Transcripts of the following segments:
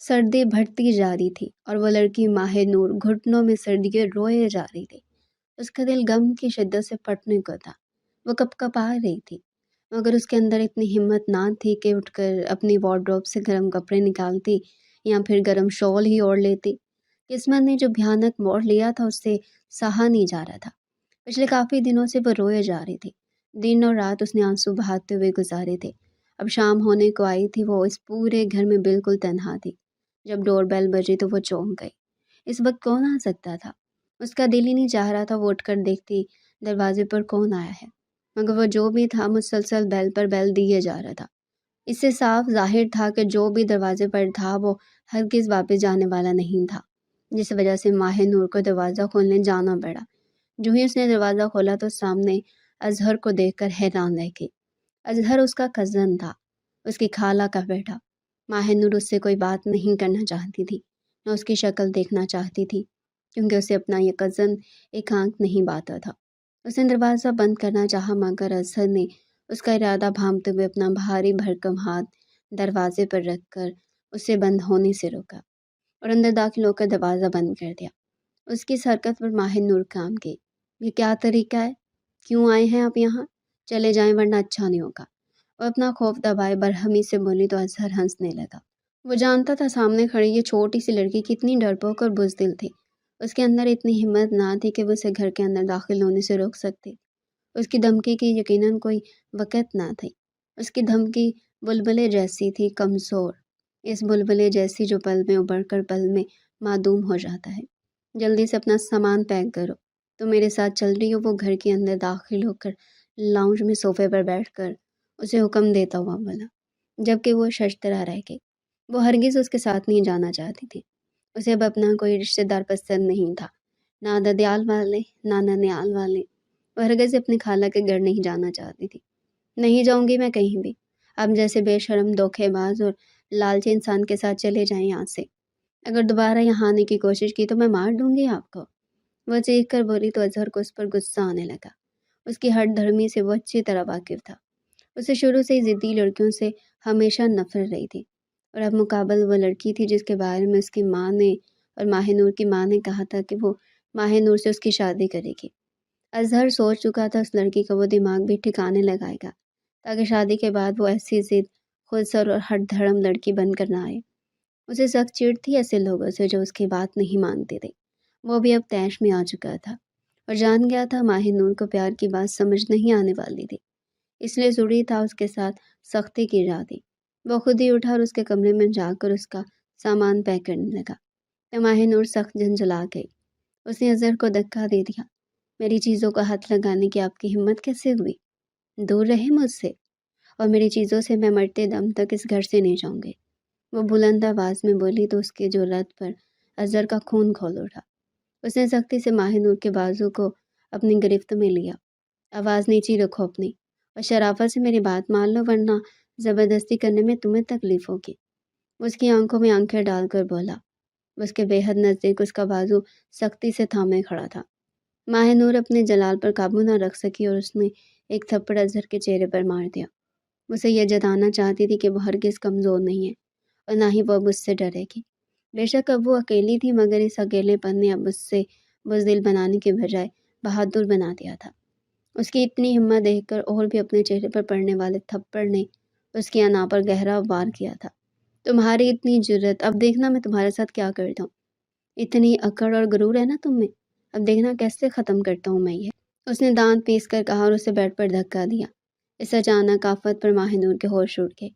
سردی بڑھتی جا رہی تھی اور وہ لڑکی ماہ نور گھٹنوں میں سردی کے روئے جا رہی تھی۔ اس کا دل غم کی شدت سے پھٹنے کو تھا۔ وہ کپ کپ آ رہی تھی، مگر اس کے اندر اتنی ہمت نہ تھی کہ اٹھ کر اپنی وارڈروب سے گرم کپڑے نکالتی یا پھر گرم شال ہی اوڑھ لیتی۔ قسمت نے جو بھیانک موڑ لیا تھا اس سے سہا نہیں جا رہا تھا۔ پچھلے کافی دنوں سے وہ روئے جا رہی تھی۔ دن اور رات اس نے آنسو بہاتے ہوئے گزارے تھے۔ اب شام ہونے کو آئی تھی، وہ اس پورے گھر میں بالکل تنہا تھی۔ جب ڈور بیل بجی تو وہ چونک گئی۔ اس وقت کون آ سکتا تھا؟ اس کا دل ہی نہیں چاہ رہا تھا وہ اٹھ کر دیکھتی دروازے پر کون آیا ہے، مگر وہ جو بھی تھا مسلسل بیل پر بیل دیے جا رہا تھا۔ اس سے صاف ظاہر تھا کہ جو بھی دروازے پر تھا وہ ہرگز واپس جانے والا نہیں تھا، جس وجہ سے ماہ نور کو دروازہ کھولنے جانا پڑا۔ جو ہی اس نے دروازہ کھولا تو سامنے اظہر کو دیکھ کر حیران رہ گئی۔ اظہر اس کا کزن تھا، اس کی خالہ کا بیٹا۔ ماہ نور اس سے کوئی بات نہیں کرنا چاہتی تھی، نہ اس کی شکل دیکھنا چاہتی تھی، کیونکہ اسے اپنا یہ کزن ایک آنکھ نہیں باتا تھا۔ اس نے دروازہ بند کرنا چاہا، مگر اظہر نے اس کا ارادہ بھانپتے ہوئے اپنا بھاری بھرکم ہاتھ دروازے پر رکھ کر اسے بند ہونے سے روکا اور اندر داخل ہو کر دروازہ بند کر دیا۔ اس کی اس حرکت پر ماہ نور کام گئی۔ یہ کیا طریقہ ہے؟ کیوں آئے ہیں آپ یہاں؟ چلے جائیں ورنہ اچھا نہیں ہوگا۔ وہ اپنا خوف دبائے برہمی سے بولی تو اظہر ہنسنے لگا۔ وہ جانتا تھا سامنے کھڑی یہ چھوٹی سی لڑکی کتنی ڈرپوک اور بزدل تھی۔ اس کے اندر اتنی ہمت نہ تھی کہ وہ اسے گھر کے اندر داخل ہونے سے روک سکتی۔ اس کی دھمکی کی یقیناً کوئی وقت نہ تھی۔ اس کی دھمکی بلبلے جیسی تھی، کمزور، اس بلبلے جیسی جو پل میں ابھر کر پل میں معدوم ہو جاتا ہے۔ جلدی سے اپنا سامان پیک کرو، تو میرے ساتھ چل رہی ہو؟ وہ گھر کے اندر داخل ہو کر لاؤنج میں صوفے پر بیٹھ کر اسے حکم دیتا ہوا بولا، جبکہ وہ ششدرا رہ گئی۔ وہ ہرگز اس کے ساتھ نہیں جانا چاہتی تھی۔ اسے اب اپنا کوئی رشتہ دار پسند نہیں تھا، نہ ددیال والے نہ ننیال والے۔ وہ ہرگز اپنی خالہ کے گھر نہیں جانا چاہتی تھی۔ نہیں جاؤں گی میں کہیں بھی، اب جیسے بے شرم دھوکے باز اور لالچی انسان کے ساتھ چلے جائیں یہاں سے۔ اگر دوبارہ یہاں آنے کی کوشش کی تو میں مار دوں گی آپ کو، وہ چیخ کر بولی تو اظہر کو اس پر غصہ آنے لگا۔ اس کی ہٹ دھرمی سے وہ اچھی طرح واقف تھا۔ اسے شروع سے ہی ضدی لڑکیوں سے ہمیشہ نفرت رہی تھی، اور اب مقابل وہ لڑکی تھی جس کے بارے میں اس کی ماں نے اور ماہ نور کی ماں نے کہا تھا کہ وہ ماہ نور سے اس کی شادی کرے گی۔ اظہر سوچ چکا تھا اس لڑکی کا وہ دماغ بھی ٹھکانے لگائے گا، تاکہ شادی کے بعد وہ ایسی ضد خود سر اور ہٹ دھڑم لڑکی بن کر نہ آئے۔ اسے سخت چڑ تھی ایسے لوگوں سے جو اس کی بات نہیں مانتے تھے۔ وہ بھی اب طیش میں آ چکا تھا اور جان گیا تھا ماہ نور کو پیار کی بات سمجھ نہیں آنے والی تھی، اس لیے ضروری تھا اس کے ساتھ سختی کی جاتی۔ وہ خود ہی اٹھا اور اس کے کمرے میں جا کر اس کا سامان پیک کرنے لگا۔ تو ماہ نور سخت جھنجھلا گئی۔ اس نے اظہر کو دھکا دے دیا۔ میری چیزوں کا ہاتھ لگانے کی آپ کی ہمت کیسے ہوئی؟ دور رہے مجھ سے، اور میری چیزوں سے میں مرتے دم تک اس گھر سے نہیں جاؤں گی، وہ بلند آواز میں بولی تو اس کی جرأت پر اظہر کا خون کھول اٹھا۔ اس نے سختی سے ماہ نور کے بازو کو اپنی گرفت میں لیا۔ آواز نیچی رکھو اپنی، اور شرافت سے میری بات مان لو ورنہ زبردستی کرنے میں تمہیں تکلیف ہوگی، اس کی آنکھوں میں آنکھیں ڈال کر بولا۔ اس کے بے حد نزدیک اس کا بازو سختی سے تھامے کھڑا تھا۔ ماہ نور اپنے جلال پر قابو نہ رکھ سکی اور اس نے ایک تھپڑ اظہر کے چہرے پر مار دیا۔ اسے یہ جتانا چاہتی تھی کہ وہ ہرگز کمزور نہیں ہے اور نہ ہی وہ اب اس سے ڈرے گی۔ بے شک اب وہ اکیلی تھی، مگر اس اکیلے پن نے اب اس سے بزدل بنانے کے بجائے بہادر بنا دیا تھا۔ اس کی اتنی ہمت دیکھ کر اور بھی اپنے چہرے پر پڑنے والے تھپڑ نے اس کی انا پر گہرا وار کیا تھا۔ تمہاری اتنی جرأت، اب دیکھنا میں تمہارے ساتھ کیا کرتا ہوں۔ اتنی اکڑ اور غرور ہے نا تم میں، اب دیکھنا کیسے ختم کرتا ہوں میں یہ۔ اس نے دانت پیس کر کہا اور اسے بیڈ پر دھکا دیا۔ اس اچانک آفت پر ماہ نور کے ہوش اڑ گئے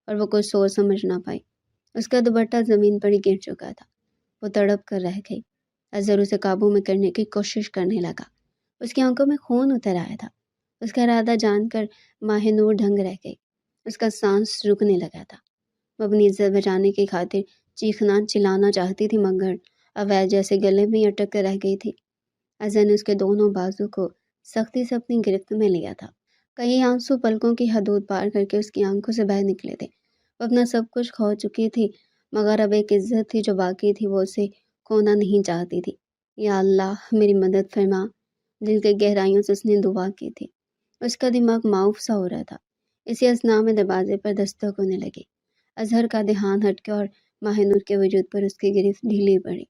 اور وہ کچھ سوچ سمجھ نہ پائی۔ اس کا دوپٹہ زمین پر ہی گر چکا تھا۔ وہ تڑپ کر رہ گئی۔ اظہر اسے قابو میں کرنے کی کوشش کرنے لگا۔ اس کی آنکھوں میں خون اتر آیا تھا۔ اس کا ارادہ جان کر ماہ نور دنگ رہ گئی۔ اس کا سانس رکنے لگا تھا۔ وہ اپنی عزت بچانے کی خاطر چیخنا چلانا چاہتی تھی، مگر اویل جیسے گلے میں اٹک کر رہ گئی تھی۔ اظہر نے اس کے دونوں بازو کو سختی سے اپنی گرفت میں لیا تھا۔ کئی آنسو پلکوں کی حدود پار کر کے اس کی آنکھوں سے بہہ نکلے تھے۔ وہ اپنا سب کچھ کھو چکی تھی، مگر اب ایک عزت تھی جو باقی تھی، وہ اسے کھونا نہیں چاہتی تھی۔ یا اللہ میری مدد فرما، دل کے گہرائیوں سے اس نے دعا کی تھی۔ اس کا دماغ معاف سا ہو رہا تھا۔ اسی اثناء میں دروازے پر دستک ہونے لگی۔ اظہر کا دھیان ہٹ گیا اور ماہ نور کے وجود پر اس کی گرفت ڈھیلی پڑی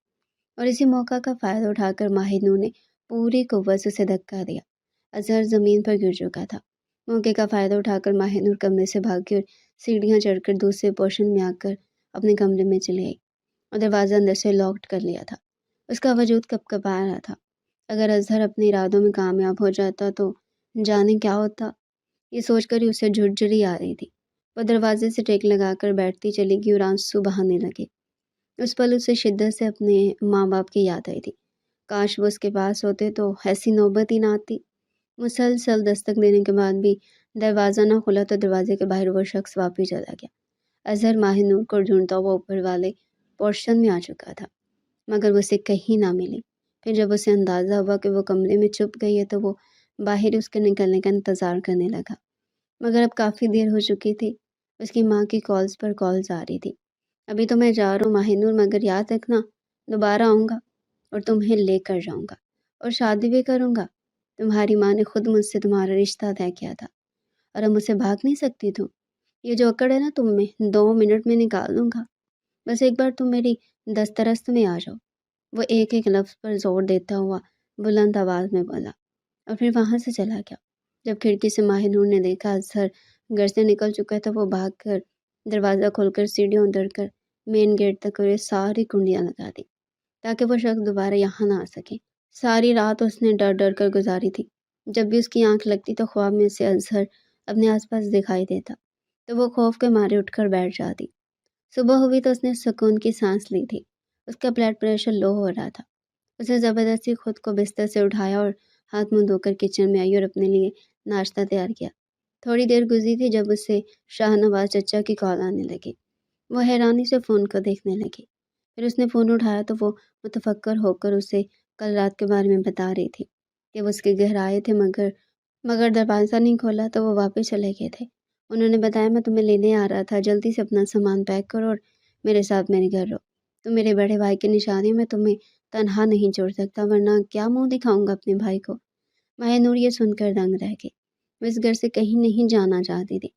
اور اسی موقع کا فائدہ اٹھا کر ماہ نور نے پوری قوت سے اسے دھکا دیا۔ اظہر زمین پر گر چکا تھا۔ موقع کا فائدہ اٹھا کر ماہ نور کمرے سے بھاگی اور سیڑھیاں چڑھ کر دوسرے پورشن میں آ کر اپنے کمرے میں چلی آئی اور دروازہ اندر سے لاکڈ کر لیا تھا۔ اس کا وجود کپکپا رہا تھا۔ اگر اظہر اپنے ارادوں میں کامیاب ہو جاتا تو جانے کیا ہوتا، یہ سوچ کر ہی اسے جھرجھری آ رہی تھی۔ وہ دروازے سے ٹیک لگا کر بیٹھتی چلی گئی اور آنسو بہانے لگے۔ اس پل اسے شدت سے اپنے ماں باپ کی یاد آئی تھی۔ کاش وہ اس کے پاس ہوتے تو ایسی نوبت ہی نہ آتی۔ مسلسل دستک دینے کے بعد بھی دروازہ نہ کھلا تو دروازے کے باہر وہ شخص واپس چلا گیا۔ اظہر ماہ نور کو ڈھونڈتا ہوا اوپر والے پورشن میں آ چکا تھا، مگر وہ اسے کہیں نہ ملی۔ پھر جب اسے اندازہ ہوا کہ وہ کمرے میں چھپ گئی ہے تو وہ باہر اس کے نکلنے کا انتظار کرنے لگا، مگر اب کافی دیر ہو چکی تھی۔ اس کی ماں کی کالز پر کالز آ رہی تھی۔ ابھی تو میں جا رہا ہوں ماہ نور، مگر یاد رکھنا دوبارہ آؤں گا اور تمہیں لے کر جاؤں گا اور شادی بھی کروں گا۔ تمہاری ماں نے خود مجھ سے تمہارا رشتہ طے کیا تھا اور اب مجھ سے بھاگ نہیں سکتی تم۔ یہ جو اکڑ ہے نا تم میں، 2 منٹ میں نکال دوں گا۔ بس ایک بار تم میری دسترست میں آ جاؤ۔ وہ ایک ایک لفظ پر زور دیتا ہوا بلند آواز میں بولا اور پھر وہاں سے چلا گیا۔ جب کھڑکی سے ماہ نور نے دیکھا اظہر گھر سے نکل چکا تھا، وہ بھاگ کر دروازہ کھول کر سیڑھیوں اتر کر مین گیٹ تک اور ساری کنڈیاں لگا دی تاکہ وہ شخص دوبارہ یہاں نہ آ سکے۔ ساری رات اس نے ڈر ڈر کر گزاری تھی۔ جب بھی اس کی آنکھ لگتی تو خواب میں سے اظہر اپنے آس پاس دکھائی دیتا تو وہ خوف کے مارے اٹھ کر بیٹھ جاتی۔ صبح ہوئی تو اس نے سکون کی سانس لی تھی۔ اس کا بلڈ پریشر لو ہو رہا تھا۔ اس نے زبردستی خود کو بستر سے اٹھایا اور ہاتھ منہ دھو کر کچن میں آئی اور اپنے لیے ناشتہ تیار کیا۔ تھوڑی دیر گزری تھی جب اسے شاہ نواز چچا کی کال آنے لگی۔ وہ حیرانی سے فون کو دیکھنے لگی۔ پھر اس نے فون اٹھایا تو وہ متفکر ہو کر اسے کل رات کے بارے میں بتا رہی تھی کہ وہ اس کے گھر آئے تھے مگر دروازہ نہیں کھولا تو وہ واپس چلے گئے تھے۔ انہوں نے بتایا میں تمہیں لینے آ رہا تھا، جلدی سے اپنا سامان پیک کرو اور میرے ساتھ میرے گھر رہو۔ تم میرے بڑے بھائی کی نشانی، میں تمہیں تنہا نہیں چھوڑ سکتا، ورنہ کیا منہ دکھاؤں گا اپنے بھائی کو۔ ماہ نور یہ سن کر دنگ رہ گئی۔ وہ اس گھر سے کہیں نہیں جانا چاہتی تھی،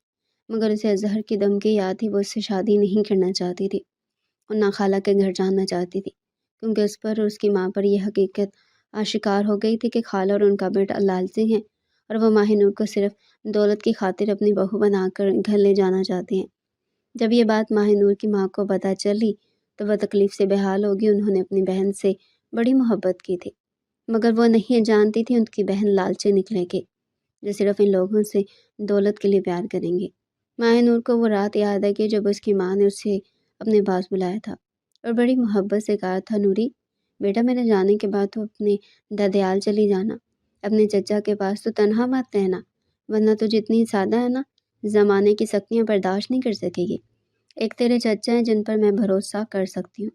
مگر اسے اظہر کی دھمکی یاد تھی۔ وہ اس سے شادی نہیں کرنا چاہتی تھی اور نہ خالہ کے گھر جانا چاہتی تھی، کیونکہ اس پر اور اس کی ماں پر یہ حقیقت آشکار ہو گئی تھی کہ خالہ اور ان کا بیٹا لالچی ہیں اور وہ ماہ نور کو صرف دولت کی خاطر اپنی بہو بنا کر گھر لے جانا چاہتے ہیں۔ جب یہ بات ماہ نور کی ماں کو پتہ چلی تو وہ تکلیف سے بحال ہوگی۔ انہوں نے اپنی بہن سے بڑی محبت کی تھی، مگر وہ نہیں جانتی تھی ان کی بہن لالچی نکلے گی جو صرف ان لوگوں سے دولت کے لیے پیار کریں گے۔ ماہ نور کو وہ رات یاد ہے کہ جب اس کی ماں نے اسے اپنے پاس بلایا تھا اور بڑی محبت سے کہا تھا، نوری بیٹا میرے جانے کے بعد تو اپنے ددیال چلی جانا، اپنے چچا کے پاس تو تنہا مت رہنا، ورنہ تو جتنی سادہ ہے نا، زمانے کی سختیاں برداشت نہیں کر سکے گی۔ ایک تیرے چچا ہیں جن پر میں بھروسہ کر سکتی ہوں،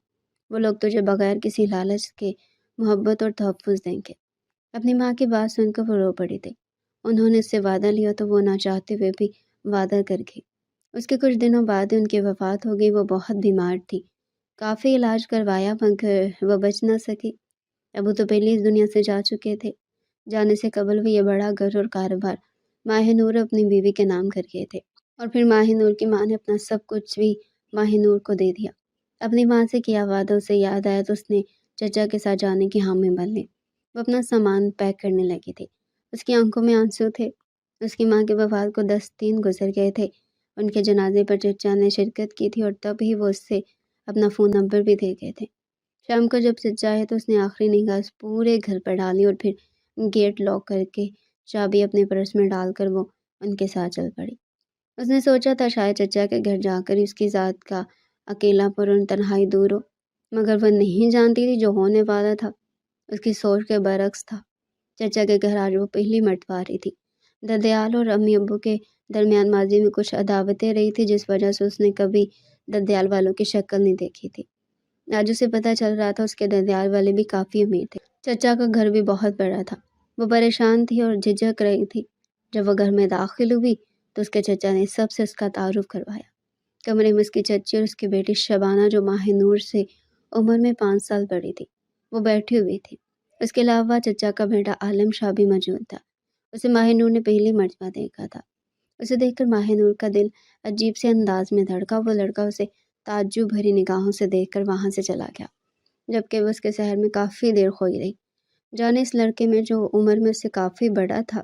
وہ لوگ تجھے بغیر کسی لالچ کے محبت اور تحفظ دیں گے۔ اپنی ماں کی بات سن کر وہ رو پڑی تھی۔ انہوں نے اس سے وعدہ لیا تو وہ نہ چاہتے ہوئے بھی وعدہ کر گئی۔ اس کے کچھ دنوں بعد ان کی وفات ہو گئی۔ وہ بہت بیمار تھی، کافی علاج کروایا مگر وہ بچ نہ سکی۔ ابو تو پہلے اس دنیا سے جا چکے تھے۔ جانے سے قبل وہ یہ بڑا گھر اور کاروبار ماہ نور اپنی بیوی کے نام کر گئے تھے اور پھر ماہ نور کی ماں نے اپنا سب کچھ بھی ماہ نور کو دے دیا۔ اپنی ماں سے کیا وعدہ اسے یاد آیا تو اس نے چچا کے ساتھ جانے کی حامی بن لی۔ وہ اپنا سامان پیک کرنے لگی تھی۔ اس کی آنکھوں میں آنسو تھے۔ اس کی ماں کے وفات کو 10 دن گزر گئے تھے۔ ان کے جنازے پر چچا نے شرکت کی تھی اور تب ہی وہ اس سے اپنا فون نمبر بھی دے گئے تھے۔ شام کو جب چچا آئے تو اس نے آخری نگاہ اس پورے گھر پر ڈالی اور پھر گیٹ لاک کر کے چابی اپنے پرس میں ڈال کر وہ ان کے ساتھ چل پڑی۔ اس نے سوچا تھا شاید چچا کے گھر جا کر اس کی ذات کا اکیلا پر اور تنہائی دور ہو، مگر وہ نہیں جانتی تھی جو ہونے والا تھا اس کی سوچ کے برعکس تھا۔ چچا کے گھر آج وہ پہلی مرتبہ آ رہی تھی۔ ددیال اور امی ابو کے درمیان ماضی میں کچھ عداوتیں رہی تھی جس وجہ سے اس نے کبھی ددیال والوں کی شکل نہیں دیکھی تھی۔ آج اسے پتہ چل رہا تھا اس کے ددیال والے بھی کافی امیر تھے۔ چچا کا گھر بھی بہت بڑا تھا۔ وہ پریشان تھی اور جھجک رہی تھی۔ جب وہ گھر میں داخل ہوئی تو اس کے چچا نے سب سے اس کا تعارف کروایا۔ کمرے میں اس کی چچی اور اس کی بیٹی شبانہ جو ماہ نور سے عمر میں 5 سال بڑی تھی وہ بیٹھی ہوئی تھی۔ اس کے علاوہ چچا کا بیٹا عالم شاہ بھی موجود تھا۔ اسے ماہ نور نے پہلی مرتبہ دیکھا تھا۔ اسے دیکھ کر ماہ نور کا دل عجیب سے انداز میں دھڑکا۔ وہ لڑکا اسے تعجب بھری نگاہوں سے دیکھ کر وہاں سے چلا گیا، جبکہ وہ اس کے شہر میں کافی دیر کھوئی رہی، جانے اس لڑکے میں جو عمر میں اس سے کافی بڑا تھا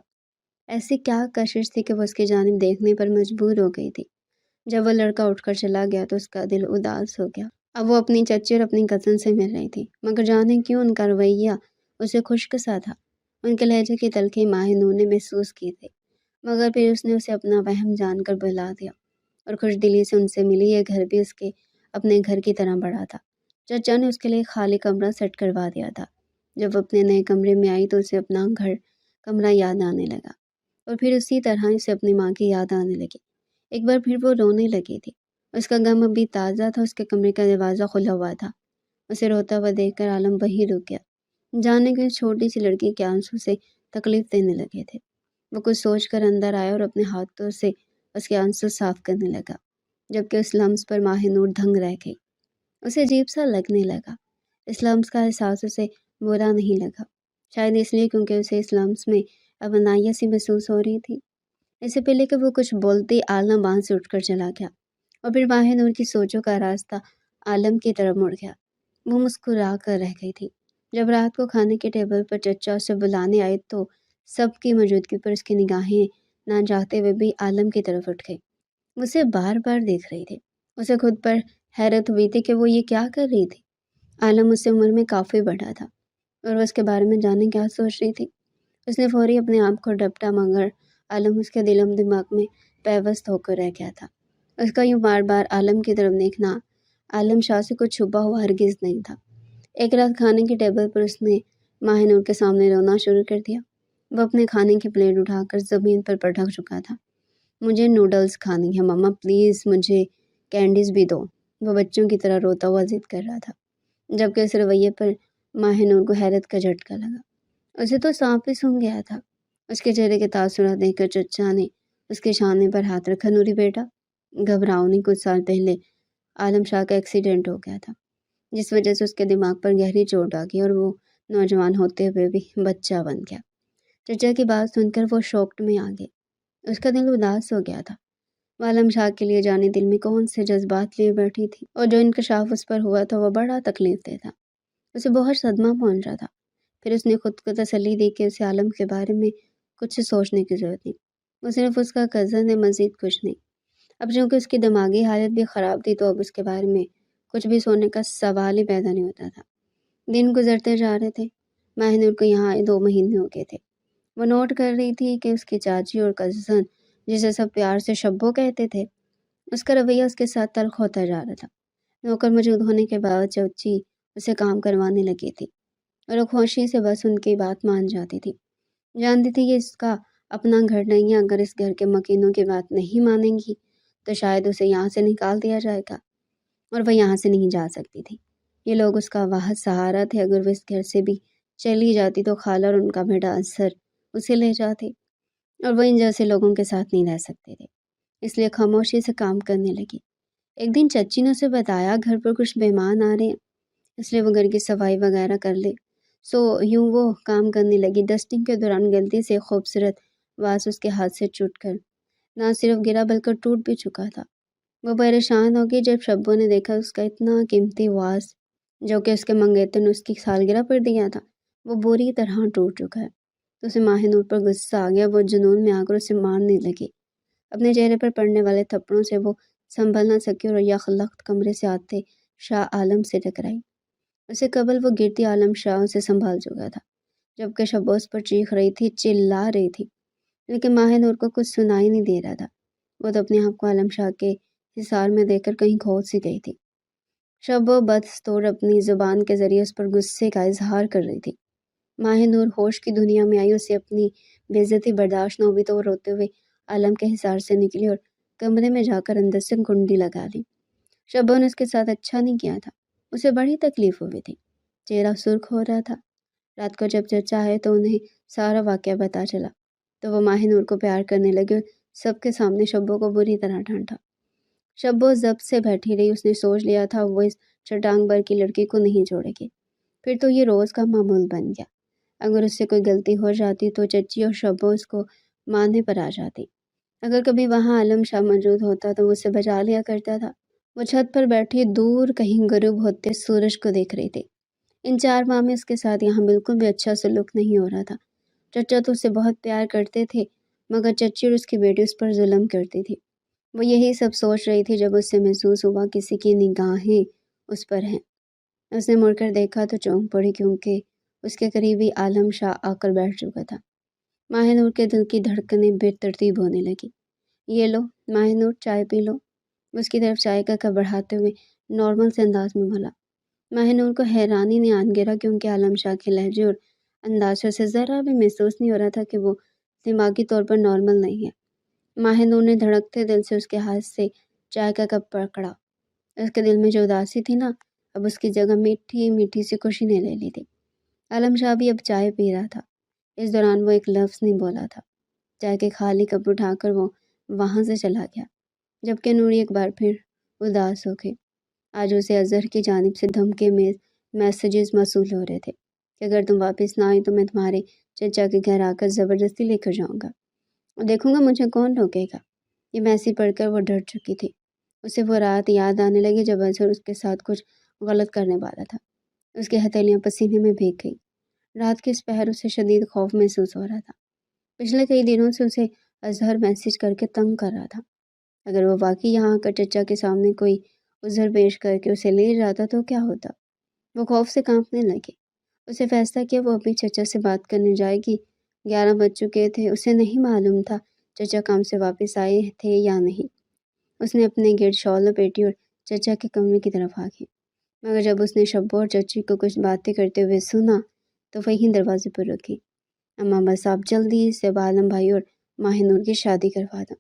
ایسی کیا کشش تھی کہ وہ اس کی جانب دیکھنے پر مجبور ہو گئی تھی۔ جب وہ لڑکا اٹھ کر چلا گیا تو اس کا دل اداس ہو گیا۔ اب وہ اپنی چچی اور اپنی کزن سے مل رہی تھی، مگر جانے کیوں ان کا رویہ اسے خشک سا تھا۔ ان کے لہجے کی تلخی ماہ نور نے محسوس کی تھی، مگر پھر اس نے اسے اپنا وہم جان کر بلا دیا اور خوش دلی سے ان سے ملی۔ یہ گھر بھی اس کے اپنے گھر کی طرح بڑا تھا۔ چچا نے اس کے لیے خالی کمرہ سیٹ کروا دیا تھا۔ جب وہ اپنے نئے کمرے میں آئی تو اسے اپنا گھر کمرہ یاد آنے لگا، اور پھر اسی طرح اسے اپنی ماں کی یاد آنے لگی۔ ایک بار پھر وہ رونے لگی تھی۔ اس کا غم ابھی تازہ تھا۔ اس کے کمرے کا دروازہ کھلا ہوا تھا۔ اسے روتا ہوا دیکھ کر عالم وہی رک گیا، جانے کہ اس چھوٹی سی لڑکی کے آنسو سے تکلیف دینے لگے تھے۔ وہ کچھ سوچ کر اندر آیا اور اپنے ہاتھوں سے اس کے آنسو صاف کرنے لگا، جبکہ اس لمس پر ماہ نور دھنگ رہ گئی۔ اسے عجیب سا لگنے لگا۔ اس لمس کا احساس اسے برا نہیں لگا، شاید اس لیے کیونکہ اسے اس لمس میں اپنائیت سی محسوس ہو رہی تھی۔ اس سے پہلے کہ وہ کچھ بولتی عالم وہاں سے اٹھ کر چلا گیا، اور پھر ماہ نور کی سوچوں کا راستہ عالم کی طرف مڑ گیا۔ وہ مسکرا کر رہ گئی تھی۔ جب رات کو کھانے کے ٹیبل پر چچا اسے بلانے آئے تو سب کی موجودگی پر اس کی نگاہیں نہ چاہتے ہوئے بھی عالم کی طرف اٹھ گئی۔ اسے بار بار دیکھ رہی تھی۔ اسے خود پر حیرت ہوئی تھی کہ وہ یہ کیا کر رہی تھی۔ عالم اس سے عمر میں کافی بڑا تھا، اور وہ اس کے بارے میں جانے کیا سوچ رہی تھی۔ اس نے فوری اپنے آپ کو ڈپٹا، مگر عالم اس کے دلم دماغ میں پیوست ہو کر رہ گیا تھا۔ اس کا یوں بار بار عالم کی طرف دیکھنا عالم شاہ سے کچھ چھپا ہوا ہرگز نہیں تھا۔ ایک رات کھانے کے ٹیبل پر اس نے ماہ نور کے سامنے رونا شروع کر دیا۔ وہ اپنے کھانے کی پلیٹ اٹھا کر زمین پر پٹک چکا تھا۔ مجھے نوڈلز کھانی ہے ماما، پلیز مجھے کینڈیز بھی دو، وہ بچوں کی طرح روتا ہوا ضد کر رہا تھا، جبکہ اس رویے پر ماہ نور کو حیرت کا جھٹکا لگا۔ اسے تو سانپ ہی سونگھ گیا تھا۔ اس کے چہرے کے تاثرات دیکھ کر چچا نے اس کے شانے پر ہاتھ رکھا۔ نوری بیٹا، گھبراؤ نہیں، کچھ سال پہلے عالم شاہ کا ایکسیڈنٹ ہو گیا تھا، جس وجہ سے اس کے دماغ پر گہری چوٹ آ گئی اور وہ نوجوان ہوتے ہوئے بھی بچہ بن گیا۔ چچا کی بات سن کر وہ شوکٹ میں آ گئی۔ اس کا دل اداس ہو گیا تھا۔ وہ عالم شاہ کے لیے جانے دل میں کون سے جذبات لیے بیٹھی تھی، اور جو انکشاف اس پر ہوا تھا وہ بڑا تکلیف دہ تھا۔ اسے بہت صدمہ پہنچا تھا۔ پھر اس نے خود کو تسلی دی کہ اسے عالم کے بارے میں کچھ سوچنے کی ضرورت نہیں، وہ صرف اس کا کزن ہے، مزید کچھ نہیں۔ اب چونکہ اس کی دماغی حالت بھی خراب تھی تو اب اس کے بارے میں کچھ بھی سوچنے کا سوال ہی پیدا نہیں ہوتا تھا۔ دن گزرتے جا رہے تھے۔ ماہ نور کو یہاں آئے 2 مہینے ہو گئے تھے۔ وہ نوٹ کر رہی تھی کہ اس کی چاچی اور کزن، جسے سب پیار سے شبو کہتے تھے، اس کا رویہ اس کے ساتھ تلخ ہوتا جا رہا تھا۔ نوکر موجود ہونے کے بعد چچی اسے کام کروانے لگی تھی، اور وہ خوشی سے بس ان کی بات مان جاتی تھی۔ جانتی تھی کہ اس کا اپنا گھر نہیں ہے، اگر اس گھر کے مکینوں کی بات نہیں مانیں گی تو شاید اسے یہاں سے نکال دیا جائے گا، اور وہ یہاں سے نہیں جا سکتی تھی۔ یہ لوگ اس کا واحد سہارا تھے۔ اگر وہ اس گھر سے بھی چلی جاتی تو خالہ اور ان کا بیٹا اظہر اسے لے جاتے، اور وہ ان جیسے لوگوں کے ساتھ نہیں رہ سکتے تھے، اس لیے خاموشی سے کام کرنے لگی۔ ایک دن چچی نے اسے بتایا گھر پر کچھ مہمان آ رہے ہیں، اس لیے وہ گھر کی صفائی وغیرہ کر لے۔ یوں وہ کام کرنے لگی۔ ڈسٹنگ کے دوران غلطی سے خوبصورت واز اس کے ہاتھ سے ٹوٹ کر نہ صرف گرا بلکہ ٹوٹ بھی چکا تھا۔ وہ پریشان ہو گئی جب شبو نے دیکھا اس کا اتنا قیمتی واز، جو کہ اس کے منگیتر نے اس کی سالگرہ پر دیا تھا، وہ بری طرح ٹوٹ چکا ہے۔ تو اسے ماہ نور پر غصہ آ گیا۔ وہ جنون میں آ کر اسے مارنے لگی۔ اپنے چہرے پر پڑنے والے تھپڑوں سے وہ سنبھل نہ سکی اور یخلخت کمرے سے آتے شاہ عالم سے ٹکرائی۔ اسے قبل وہ گرتی عالم شاہ اسے سنبھال چکا تھا، جبکہ شبو اس پر چیخ رہی تھی، چلا رہی تھی، لیکن ماہ نور کو کچھ سنائی نہیں دے رہا تھا۔ وہ تو اپنے آپ کو عالم شاہ کے حصار میں دیکھ کر کہیں کھو سی گئی تھی۔ شبو بدستور اپنی زبان کے ذریعے اس پر غصے کا اظہار کر رہی تھی۔ ماہ نور ہوش کی دنیا میں آئی۔ اسے اپنی بے عزتی برداشت نہ ہوئی تو وہ روتے ہوئے عالم کے حصار سے نکلی اور کمرے میں جا کر اندر سے کنڈی لگا لی۔ شبو نے اس کے ساتھ اچھا نہیں کیا تھا۔ اسے بڑی تکلیف ہوئی تھی، چہرہ سرخ ہو رہا تھا۔ رات کو جب چچا آئے تو انہیں سارا واقعہ پتا چلا تو وہ ماہ نور کو پیار کرنے لگے اور سب کے سامنے شبو کو بری طرح ڈانٹا۔ شبو ضبط سے بیٹھی رہی۔ اس نے سوچ لیا تھا وہ اس چٹانگ بر کی لڑکی کو نہیں چھوڑے گی۔ پھر تو یہ روز کا معمول بن گیا۔ اگر اس سے کوئی غلطی ہو جاتی تو چچی اور شبو اس کو مارنے پر آ جاتی۔ اگر کبھی وہاں عالم شاہ موجود ہوتا تو وہ اسے بچا لیا کرتا تھا۔ وہ چھت پر بیٹھی دور کہیں غروب ہوتے سورج کو دیکھ رہی تھی۔ ان 4 ماہ میں اس کے ساتھ یہاں بالکل بھی اچھا سلوک نہیں ہو رہا تھا۔ چچا تو اسے بہت پیار کرتے تھے، مگر چچی اور اس کی بیٹی اس پر ظلم کرتی تھی۔ وہ یہی سب سوچ رہی تھی جب اسے محسوس ہوا کسی کی نگاہیں اس پر ہیں۔ اس نے مڑ کر دیکھا تو چونک پڑی، کیونکہ اس کے قریبی عالم شاہ آ کر بیٹھ چکا تھا۔ ماہ نور کے دل کی دھڑکنیں بے ترتیب ہونے لگی۔ یہ لو ماہ نور، چائے پی لو۔ اس کی طرف چائے کا کپ بڑھاتے ہوئے نارمل سے انداز میں بولا۔ ماہ نور کو حیرانی نے آن گرا، کیونکہ عالم شاہ کے لہجے اور انداز سے ذرا بھی محسوس نہیں ہو رہا تھا کہ وہ دماغی طور پر نارمل نہیں ہے۔ ماہ نور نے دھڑکتے دل سے اس کے ہاتھ سے چائے کا کپ پکڑا۔ اس کے دل میں جو اداسی تھی نا، اب اس کی جگہ میٹھی میٹھی سی خوشی نے لے لی تھی۔ عالم شاہ بھی اب چائے پی رہا تھا۔ اس دوران وہ ایک لفظ نہیں بولا تھا۔ چائے کے خالی کپ اٹھا کر وہ وہاں سے چلا گیا، جبکہ نوری ایک بار پھر اداس ہو گئی۔ آج اسے اظہر کی جانب سے دھمکے میں میسیجز موصول ہو رہے تھے کہ اگر تم واپس نہ آئی تو میں تمہارے چچا کے گھر آ کر زبردستی لے کر جاؤں گا اور دیکھوں گا مجھے کون روکے گا۔ یہ میسیج پڑھ کر وہ ڈر چکی تھی۔ اسے وہ رات یاد آنے لگی جب اظہر اس کے ساتھ کچھ غلط کرنے والا تھا۔ اس کی ہتھیلیاں پسینے میں بھیگ گئی۔ رات کے اس پہر اسے شدید خوف محسوس ہو رہا تھا۔ پچھلے کئی دنوں سے اسے اظہر میسیج کر کے تنگ کر رہا تھا۔ اگر وہ واقعی یہاں آ کر چچا کے سامنے کوئی عذر پیش کر کے اسے لے جاتا تو کیا ہوتا؟ وہ خوف سے کانپنے لگے۔ اسے فیصلہ کیا وہ ابھی چچا سے بات کرنے جائے گی۔ 11 بج چکے تھے۔ اسے نہیں معلوم تھا چچا کام سے واپس آئے تھے یا نہیں۔ اس نے اپنے گرد شال لپیٹی اور چچا کے کمرے کی طرف آگئی، مگر جب اس نے شبو اور چچی کو کچھ باتیں کرتے ہوئے سنا تو وہیں دروازے پر رکی۔ اماں بس آپ جلدی سے عالم بھائی اور ماہ نور کی شادی کروا دیں،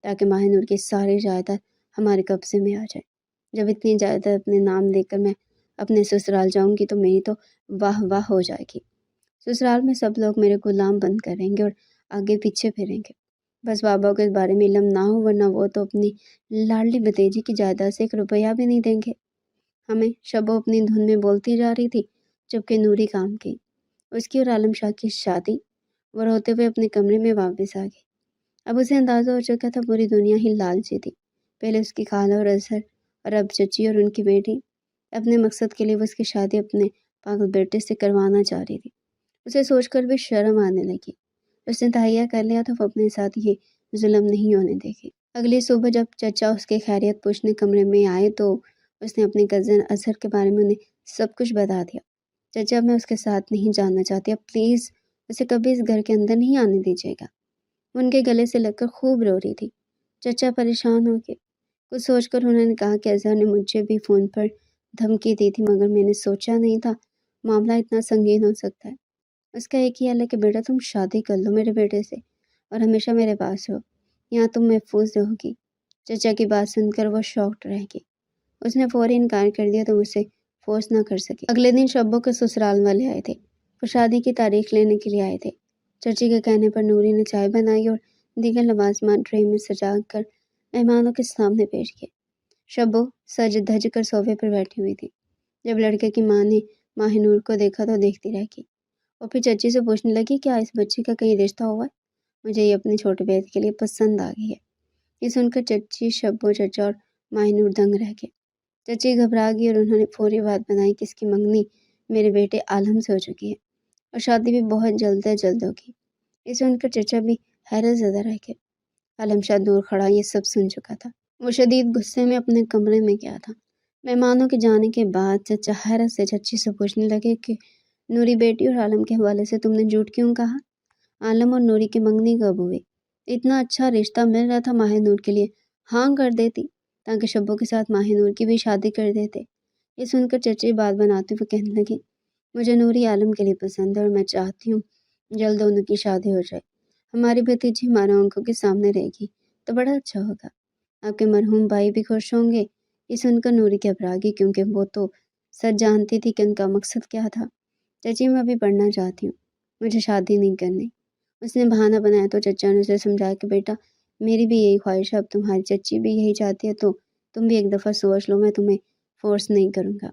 تاکہ ماہ نور کی ساری جائیداد ہمارے قبضے میں آ جائے۔ جب اتنی جائیداد اپنے نام لے کر میں اپنے سسرال جاؤں گی تو میری تو واہ واہ ہو جائے گی۔ سسرال میں سب لوگ میرے غلام بن کر رہیں گے اور آگے پیچھے پھریں گے۔ بس بابا کو اس بارے میں علم نہ ہو، ورنہ وہ تو اپنی لاڈلی بھتیجی کی جائیداد سے 1 روپیہ بھی نہیں دیں گے ہمیں۔ شبو اپنی دھن میں بولتی جا رہی تھی، جبکہ نوری کام کی۔ اس کی اور عالم شاہ کی شادی۔ وہ روتے ہوئے اپنے کمرے میں واپس آ گئی۔ اب اسے اندازہ ہو چکا تھا پوری دنیا ہی لالچی تھی۔ پہلے اس کی خالہ اور اظہر، اور اب چچی اور ان کی بیٹی۔ اپنے مقصد کے لیے وہ اس کی شادی اپنے پاگل بیٹے سے کروانا چاہ رہی تھی۔ اسے سوچ کر بھی شرم آنے لگی۔ اس نے تہیہ کر لیا تھا وہ اپنے ساتھ یہ ظلم نہیں ہونے دے گی۔ اگلی صبح جب چچا اس کے خیریت پوچھنے کمرے میں آئے تو اس نے اپنے کزن اظہر کے بارے میں انہیں سب کچھ بتا دیا۔ چچا میں اس کے ساتھ نہیں جانا چاہتی، اب پلیز اسے کبھی اس گھر کے اندر نہیں آنے دیجیے گا۔ وہ ان کے گلے سے لگ کر خوب رو رہی تھی۔ چچا پریشان ہو گئے۔ کچھ سوچ کر انہوں نے کہا کہ اظہر نے مجھے بھی فون پر دھمکی دی تھی، مگر میں نے سوچا نہیں تھا معاملہ اتنا سنگین ہو سکتا ہے۔ اس کا ایک ہی حل ہے کہ بیٹا تم شادی کر لو میرے بیٹے سے اور ہمیشہ میرے پاس رہو، یہاں تم محفوظ رہو گی۔ چچا کی بات سن کر وہ شاکڈ رہ گئی۔ اس نے فوری انکار کر دیا تو اسے فورس نہ کر سکی۔ اگلے دن شبو کے سسرال والے آئے تھے۔ وہ شادی کی تاریخ لینے کے لیے آئے تھے۔ چچی کے کہنے پر نوری نے چائے بنائی اور دیگر لوازمات ٹرے میں سجا کر مہمانوں کے سامنے پیش کیے۔ شبو سج دھج کر صوفے پر بیٹھی ہوئی تھی۔ جب لڑکے کی ماں نے ماہ نور کو دیکھا تو دیکھتی رہ گئی اور پھر چچی سے پوچھنے لگی کیا اس بچی کا کہیں رشتہ ہوا ہے؟ مجھے یہ اپنے چھوٹے بیٹے کے لیے پسند آ گئی ہے۔ یہ سن کر چچی، شبو، چچا اور ماہ نور دنگ رہ گئے۔ چچی گھبرا گئی اور انہوں نے فوری بات بنائی کہ اس کی منگنی میرے بیٹے عالم سے ہو چکی ہے اور شادی بھی بہت جلد از جلد ہوگی۔ یہ سن کر چچا بھی حیرت زدہ رہ گئے۔ عالم شاہ دور کھڑا یہ سب سن چکا تھا۔ وہ شدید غصے میں اپنے کمرے میں گیا تھا۔ مہمانوں کے جانے کے بعد چچا حیرت سے چچی سے پوچھنے لگے کہ نوری بیٹی اور عالم کے حوالے سے تم نے جھوٹ کیوں کہا؟ عالم اور نوری کی منگنی کب ہوئی؟ اتنا اچھا رشتہ مل رہا تھا، ماہ نور کے لیے ہاں کر دیتی تاکہ شبو کے ساتھ ماہ نور کی بھی شادی کر دیتے۔ یہ سن کر چچی بات بناتے ہوئے کہنے لگی مجھے نوری عالم کے لیے پسند ہے اور میں چاہتی ہوں جلد ان کی شادی ہو جائے۔ ہماری بھتیجی ہمارے آنکھوں کے سامنے رہے گی تو بڑا اچھا ہوگا۔ آپ کے مرحوم بھائی بھی خوش ہوں گے۔ یہ سن کر نوری گھبرا گئی، کیونکہ وہ تو سچ جانتی تھی کہ ان کا مقصد کیا تھا۔ چچی میں ابھی پڑھنا چاہتی ہوں، مجھے شادی نہیں کرنی۔ اس نے بہانہ بنایا تو چچا نے اسے سمجھایا کہ بیٹا میری بھی یہی خواہش ہے، اب تمہاری چچی بھی یہی چاہتی ہے تو تم بھی ایک دفعہ سوچ لو، میں تمہیں فورس نہیں کروں گا۔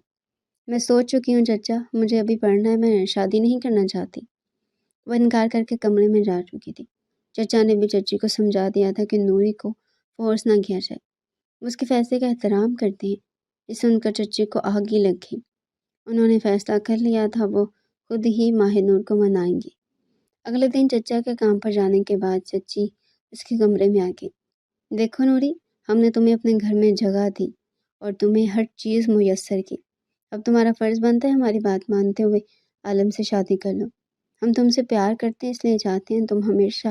میں سوچ چکی ہوں چچا، مجھے ابھی پڑھنا ہے، میں شادی نہیں کرنا چاہتی۔ وہ انکار کر کے کمرے میں جا چکی تھی۔ چچا نے بھی چچی کو سمجھا دیا تھا کہ نوری کو فورس نہ کیا جائے۔ وہ اس کے فیصلے کا احترام کرتے ہیں۔ یہ سن کر چچی کو آگ ہی لگ گئی۔ انہوں نے فیصلہ کر لیا تھا، وہ خود ہی ماہر نور کو منائیں گی۔ اگلے دن چچا کے کام پر جانے کے بعد چچی اس کے کمرے میں آ گئی۔ دیکھو نوری، ہم نے تمہیں اپنے گھر میں جگہ دی اور تمہیں ہر چیز میسر کی۔ اب تمہارا فرض بنتا ہے ہماری بات مانتے ہوئے عالم سے شادی کر لو۔ ہم تم سے پیار کرتے ہیں، اس لیے چاہتے ہیں تم ہمیشہ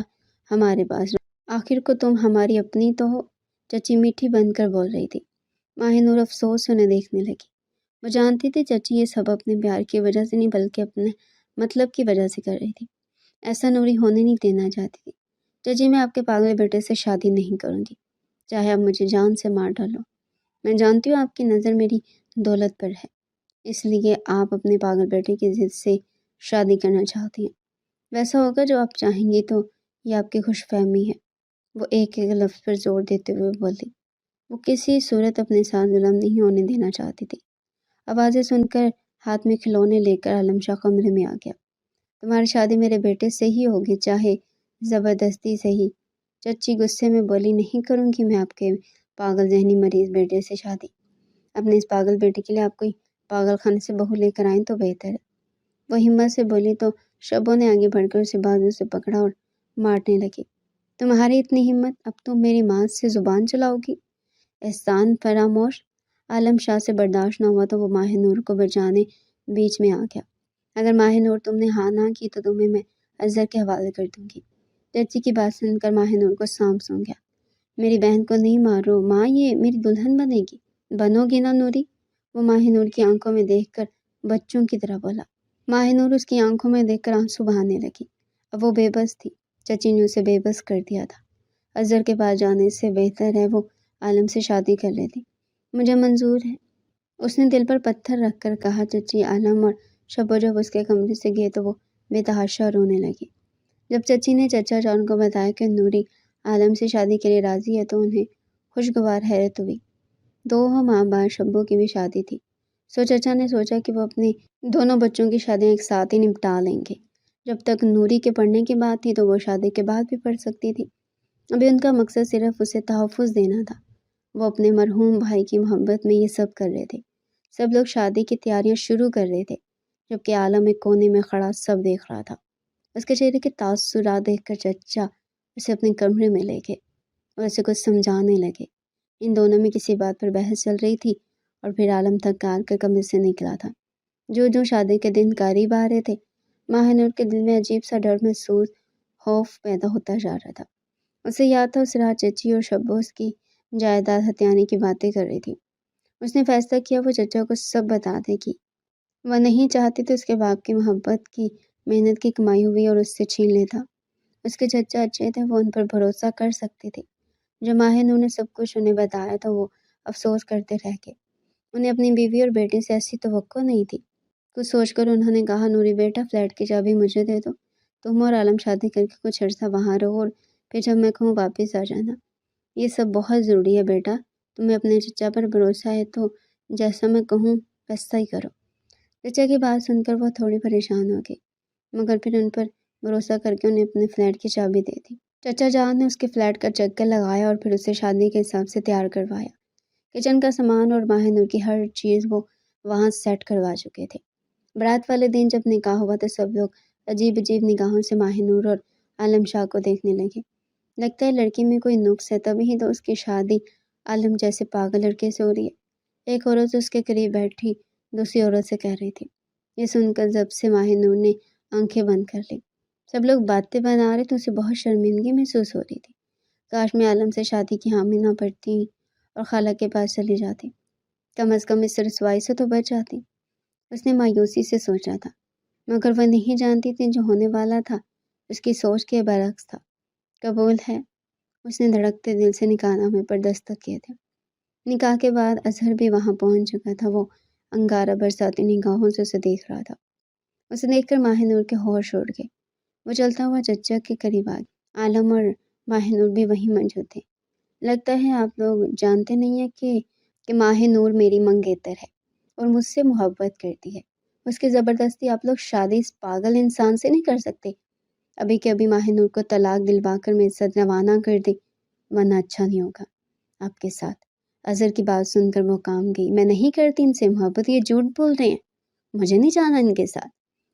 ہمارے پاس رہو۔ آخر کو تم ہماری اپنی تو ہو۔ چچی میٹھی بن کر بول رہی تھی۔ ماہر نور افسوس سے انہیں دیکھنے لگی۔ وہ جانتی تھی چچی یہ سب اپنے پیار کی وجہ سے نہیں بلکہ اپنے مطلب کی وجہ سے کر رہی تھی۔ ایسا نوری ہونے نہیں دینا چاہتی تھی۔ چچی، میں آپ کے پاگل بیٹے سے شادی نہیں کروں گی، چاہے آپ مجھے جان سے مار ڈالو۔ میں جانتی ہوں آپ کی نظر میری دولت پر ہے، اس لیے آپ اپنے پاگل بیٹے کی ضد سے شادی کرنا چاہتی ہیں۔ ویسا ہوگا جو آپ چاہیں گی، تو یہ آپ کی خوش فہمی ہے۔ وہ ایک ایک لفظ پر زور دیتے ہوئے بولی۔ وہ کسی صورت اپنے ساتھ ظلم نہیں ہونے دینا چاہتی تھی۔ آوازیں سن کر ہاتھ میں کھلونے لے کر عالم شاہ کمرے میں آ گیا۔ تمہاری شادی میرے بیٹے سے ہی ہوگی، چاہے زبردستی سے ہی۔ چچی غصے میں بولی، نہیں کروں گی میں آپ کے پاگل ذہنی مریض بیٹے سے شادی۔ اپنے اس پاگل بیٹے کے لیے آپ کوئی پاگل خانے سے بہو لے کر آئیں تو بہتر ہے۔ وہ ہمت سے بولی تو شبوں نے آگے بڑھ کر اسے بازو سے پکڑا اور مارنے لگی۔ تمہاری اتنی ہمت، اب تم میری ماں سے زبان چلاؤ گی؟ احسان فراموش۔ عالم شاہ سے برداشت نہ ہوا تو وہ ماہر نور کو بچانے بیچ میں آ گیا۔ اگر ماہر نور تم نے ہاں نہ کی تو تمہیں میں اظہر کے حوالے کر دوں گی۔ چچی کی بات سن کر ماہر نور کو سانپ سونگ گیا۔ میری بہن کو نہیں مارو ماں، یہ میری دلہن بنے گی۔ بنو گی نا نوری؟ وہ ماہر نور کی آنکھوں میں دیکھ کر بچوں کی طرح بولا۔ ماہر نور اس کی آنکھوں میں دیکھ کر آنسو بہانے لگی۔ اب وہ بے بس تھی، چچی نے اسے بے بس کر دیا تھا۔ اظہر کے پاس جانے سے بہتر ہے وہ عالم سے شادی کر لیتی۔ مجھے منظور ہے، اس نے دل پر پتھر رکھ کر کہا۔ چچی، عالم اور شبو جب اس کے کمرے سے گئے تو وہ بے تحاشا رونے لگی۔ جب چچی نے چچا جان کو بتایا کہ نوری عالم سے شادی کے لیے راضی ہے تو انہیں خوشگوار حیرت ہوئی۔ دو ماہ بعد شبو کی بھی شادی تھی، سو چچا نے سوچا کہ وہ اپنے دونوں بچوں کی شادیاں ایک ساتھ ہی نپٹا لیں گے۔ جب تک نوری کے پڑھنے کی بات تھی تو وہ شادی کے بعد بھی پڑھ سکتی تھی۔ ابھی ان کا مقصد صرف اسے تحفظ دینا تھا۔ وہ اپنے مرحوم بھائی کی محبت میں یہ سب کر رہے تھے۔ سب لوگ شادی کی تیاریاں شروع کر رہے تھے، جبکہ عالم ایک کونے میں کھڑا سب دیکھ رہا تھا۔ اس کے چہرے کے تاثرات دیکھ کر چچا اسے اپنے کمرے میں لے گئے اور اسے کچھ سمجھانے لگے۔ ان دونوں میں کسی بات پر بحث چل رہی تھی اور پھر عالم تھک ہار کر کمرے سے نکلا تھا۔ جو شادی کے دن قریب آ رہے تھے، ماہر نور کے دل میں عجیب سا ڈر محسوس، خوف پیدا ہوتا جا رہا تھا۔ اسے یاد تھا اس رات چچی اور شبو اس کی جائیداد ہتھیانے کی باتیں کر رہی تھی۔ اس نے فیصلہ کیا وہ چچا کو سب بتا دے گی۔ وہ نہیں چاہتی تھی اس کے باپ کی محبت کی محنت کی کمائی ہوئی اور اس سے چھین لیتا۔ اس کے چچا اچھے تھے، وہ ان پر بھروسہ کر سکتے تھے۔ جب ماہر نور نے سب کچھ انہیں بتایا تو وہ افسوس کرتے رہ گئے۔ انہیں اپنی بیوی اور بیٹے سے ایسی توقع نہیں تھی۔ کچھ سوچ کر انہوں نے کہا، نوری بیٹا، فلیٹ کی چابی مجھے دے دو۔ تم اور عالم شادی کر کے کچھ عرصہ وہاں رہو اور پھر جب میں کہوں واپس آ جانا۔ یہ سب بہت ضروری ہے بیٹا، تمہیں اپنے چچا پر بھروسہ ہے تو جیسا میں کہوں ویسا ہی کرو۔ چچا کی بات سن کر وہ تھوڑی پریشان ہو گئی، مگر پھر ان پر بھروسہ کر کے انہیں اپنے فلیٹ کی چابی دے دی۔ چچا جان نے اس کے فلیٹ کا چکر لگایا اور پھر اسے شادی کے حساب سے تیار کروایا۔ کچن کا سامان اور ماہر نور کی ہر چیز وہ وہاں سیٹ کروا چکے تھے۔ برات والے دن جب نکاح ہوا تو سب لوگ عجیب عجیب نگاہوں سے ماہر نور اور عالم شاہ کو دیکھنے لگے۔ لگتا ہے لڑکی میں کوئی نقص ہے، تبھی تو اس کی شادی عالم جیسے پاگل لڑکے سے ہو رہی ہے۔ ایک عورت اس کے قریب بیٹھی دوسری عورت سے کہہ رہی تھی۔ یہ سن کر جب سے ماہر نور نے آنکھیں بند کر لی۔ سب لوگ باتیں بنا رہے تو اسے بہت شرمندگی محسوس ہو رہی تھی۔ کاش میں عالم سے شادی کی حامی نہ پڑتی اور خالہ کے پاس چلی جاتی، کم از کم اس رسوائی سے تو بچ جاتی۔ اس نے مایوسی سے سوچا تھا، مگر وہ نہیں جانتی تھی جو ہونے والا تھا اس کی سوچ کے برعکس تھا۔ قبول ہے، اس نے دھڑکتے دل سے نکاح نامے پر دستخط کیے تھے۔ نکاح کے بعد اظہر بھی وہاں پہنچ چکا تھا۔ وہ انگارہ برساتی نگاہوں سے اسے دیکھ رہا تھا۔ اسے دیکھ کر ماہر نور کے ہوش اڑ گئے۔ وہ چلتا ہوا چچا کے قریب آ گیا۔ عالم اور ماہر نور بھی وہیں موجود تھے۔ لگتا ہے آپ لوگ جانتے نہیں ہیں کہ ماہر نور میری منگیتر ہے اور مجھ سے محبت کرتی ہے۔ اس کی زبردستی آپ لوگ شادی اس پاگل انسان سے نہیں کر سکتے۔ ابھی کے ابھی ماہر نور کو طلاق دلوا کر میں عزت روانہ کر دے، ورنہ اچھا نہیں ہوگا آپ کے ساتھ۔ اظہر کی بات سن کر وہ کام گئی۔ میں نہیں کرتی ان سے محبت، یہ جھوٹ بول رہے ہیں، مجھے نہیں جانا ان کے ساتھ۔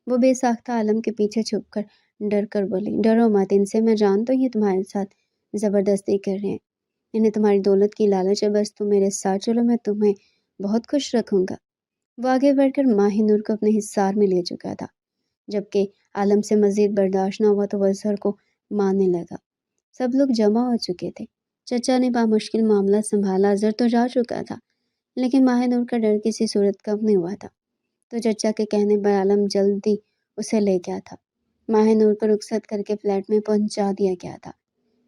وہ بے ساختہ عالم کے پیچھے چھپ کر ڈر کر بولی، ڈرو مت ان سے، میں جانتا ہوں یہ تمہارے ساتھ زبردستی کر رہے ہیں، انہیں تمہاری دولت کی لالچ ہے، بس تم میرے ساتھ چلو، میں تمہیں بہت خوش رکھوں گا۔ وہ آگے بڑھ کر ماہ نور کو اپنے حصار میں لے چکا تھا۔ جبکہ عالم سے مزید برداشت نہ ہوا تو وہ اظہر کو مارنے لگا۔ سب لوگ جمع ہو چکے تھے۔ چچا نے بامشکل معاملہ سنبھالا، اظہر تو جا چکا تھا، لیکن ماہ نور کا ڈر کسی صورت کم نہیں ہوا تھا، تو چچا کے کہنے پر عالم جلدی اسے لے گیا تھا۔ ماہ نور کو رخصت کر کے فلیٹ میں پہنچا دیا گیا تھا۔